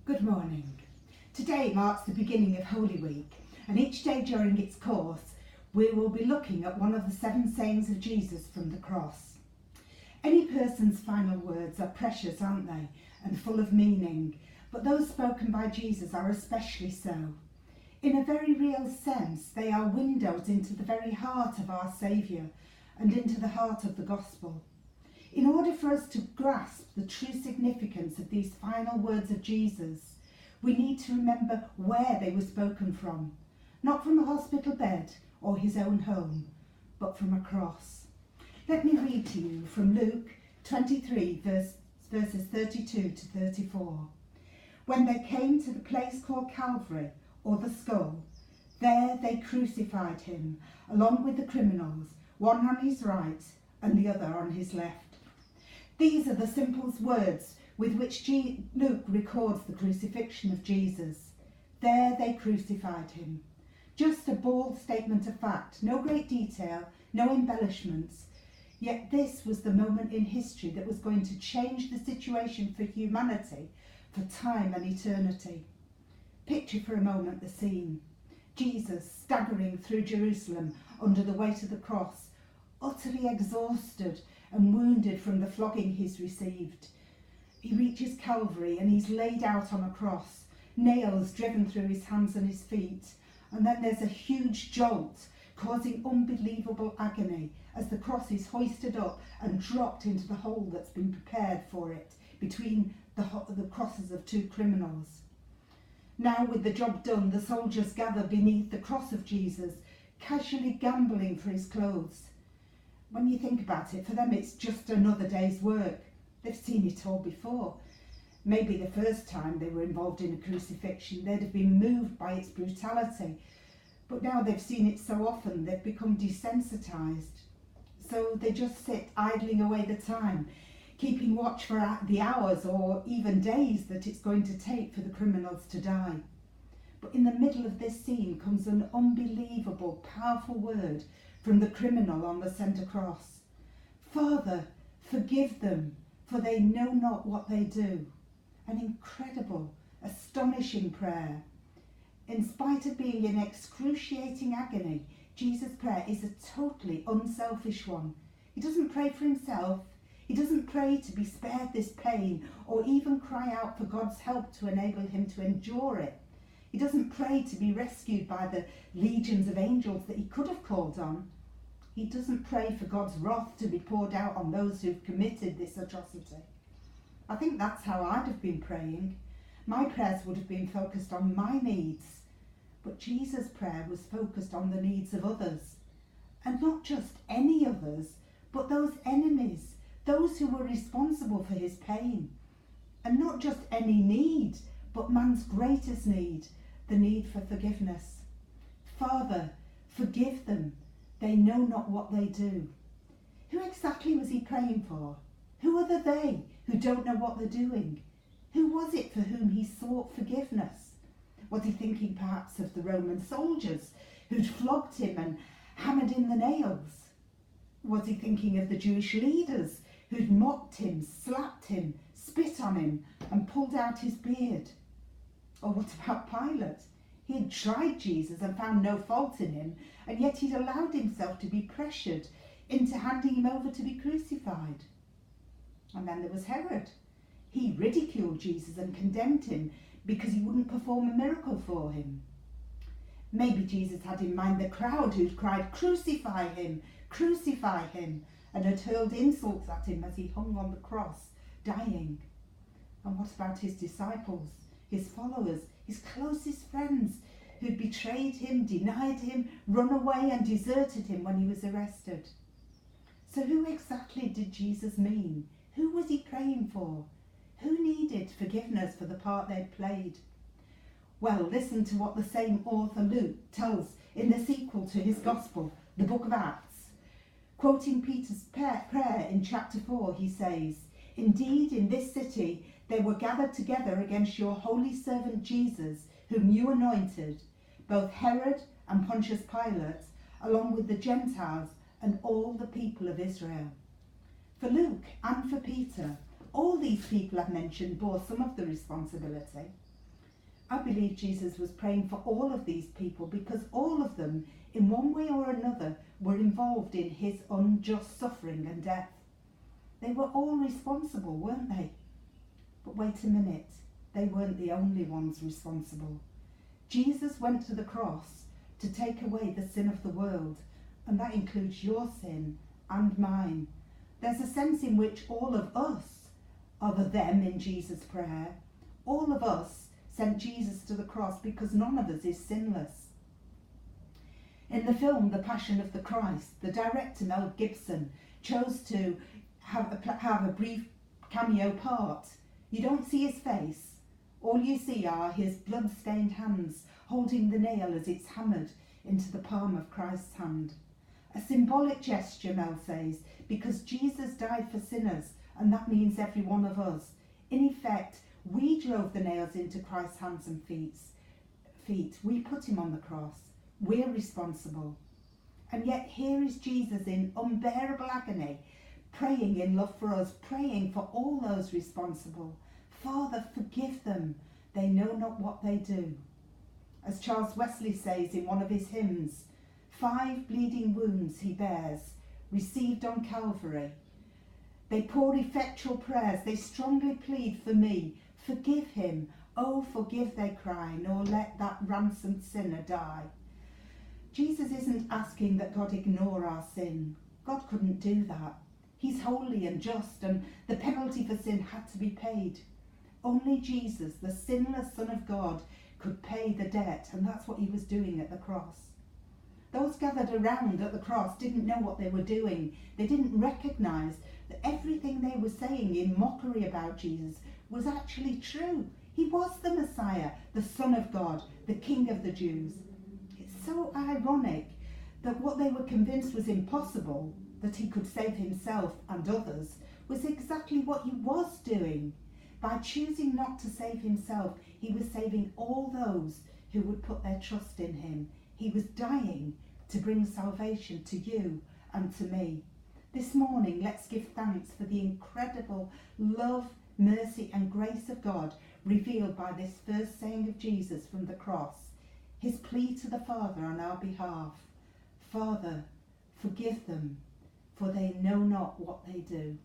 Good morning. Today marks the beginning of Holy Week, and each day during its course we will be looking at one of the 7 sayings of Jesus from the cross. Any person's final words are precious, aren't they, and full of meaning, but those spoken by Jesus are especially so. In a very real sense, they are windows into the very heart of our Saviour and into the heart of the Gospel. In order for us to grasp the true significance of these final words of Jesus, we need to remember where they were spoken from, not from a hospital bed or his own home, but from a cross. Let me read to you from Luke 23, verses 32 to 34. When they came to the place called Calvary, or the skull, there they crucified him, along with the criminals, one on his right and the other on his left. These are the simple words with which Luke records the crucifixion of Jesus. There they crucified him. Just a bald statement of fact, no great detail, no embellishments. Yet this was the moment in history that was going to change the situation for humanity for time and eternity. Picture for a moment the scene. Jesus staggering through Jerusalem under the weight of the cross, utterly exhausted and wounded from the flogging he's received. He reaches Calvary and he's laid out on a cross, nails driven through his hands and his feet, and then there's a huge jolt causing unbelievable agony as the cross is hoisted up and dropped into the hole that's been prepared for it between the crosses of 2 criminals. Now, with the job done, the soldiers gather beneath the cross of Jesus, casually gambling for his clothes. When you think about it, for them it's just another day's work. They've seen it all before. Maybe the first time they were involved in a crucifixion, they'd have been moved by its brutality. But now they've seen it so often, they've become desensitised. So they just sit idling away the time, keeping watch for the hours or even days that it's going to take for the criminals to die. But in the middle of this scene comes an unbelievable, powerful word from the criminal on the centre cross. Father, forgive them, for they know not what they do. An incredible, astonishing prayer. In spite of being in excruciating agony, Jesus' prayer is a totally unselfish one. He doesn't pray for himself. He doesn't pray to be spared this pain or even cry out for God's help to enable him to endure it. He doesn't pray to be rescued by the legions of angels that he could have called on. He doesn't pray for God's wrath to be poured out on those who've committed this atrocity. I think that's how I'd have been praying. My prayers would have been focused on my needs. But Jesus' prayer was focused on the needs of others. And not just any others, but those enemies, those who were responsible for his pain. And not just any need, but man's greatest need, the need for forgiveness. Father, forgive them. They know not what they do. Who exactly was he praying for? Who are the they who don't know what they're doing? Who was it for whom he sought forgiveness? Was he thinking perhaps of the Roman soldiers who'd flogged him and hammered in the nails? Was he thinking of the Jewish leaders who'd mocked him, slapped him, spit on him and pulled out his beard? Or what about Pilate? He had tried Jesus and found no fault in him, and yet he'd allowed himself to be pressured into handing him over to be crucified. And then there was Herod. He ridiculed Jesus and condemned him because he wouldn't perform a miracle for him. Maybe Jesus had in mind the crowd who'd cried, crucify him, and had hurled insults at him as he hung on the cross, dying. And what about his disciples, his followers, his closest friends who'd betrayed him, denied him, run away and deserted him when he was arrested? So who exactly did Jesus mean? Who was he praying for? Who needed forgiveness for the part they'd played? Well, listen to what the same author Luke tells in the sequel to his Gospel, the book of Acts. Quoting Peter's prayer in chapter 4, he says, "Indeed, in this city they were gathered together against your holy servant Jesus, whom you anointed, both Herod and Pontius Pilate, along with the Gentiles and all the people of Israel." For Luke and for Peter, all these people I've mentioned bore some of the responsibility. I believe Jesus was praying for all of these people because all of them, in one way or another, were involved in his unjust suffering and death. They were all responsible, weren't they? But wait a minute, they weren't the only ones responsible. Jesus went to the cross to take away the sin of the world, and that includes your sin and mine. There's a sense in which all of us are the them in Jesus' prayer. All of us sent Jesus to the cross because none of us is sinless. In the film The Passion of the Christ, the director Mel Gibson chose to have a brief cameo part. You don't see his face. All you see are his blood-stained hands holding the nail as it's hammered into the palm of Christ's hand. A symbolic gesture, Mel says, because Jesus died for sinners, and that means every one of us. In effect, we drove the nails into Christ's hands and feet. We put him on the cross. We're responsible. And yet here is Jesus in unbearable agony, praying in love for us, praying for all those responsible. Father, forgive them. They know not what they do. As Charles Wesley says in one of his hymns, 5 bleeding wounds he bears, received on Calvary. They pour effectual prayers, they strongly plead for me. Forgive him, oh forgive, they cry, nor let that ransomed sinner die. Jesus isn't asking that God ignore our sin. God couldn't do that. He's holy and just, and the penalty for sin had to be paid. Only Jesus, the sinless Son of God, could pay the debt, and that's what he was doing at the cross. Those gathered around at the cross didn't know what they were doing. They didn't recognise that everything they were saying in mockery about Jesus was actually true. He was the Messiah, the Son of God, the King of the Jews. It's so ironic that what they were convinced was impossible, that he could save himself and others, was exactly what he was doing. By choosing not to save himself, he was saving all those who would put their trust in him. He was dying to bring salvation to you and to me. This morning, let's give thanks for the incredible love, mercy and grace of God revealed by this first saying of Jesus from the cross. His plea to the Father on our behalf. Father, forgive them, for they know not what they do.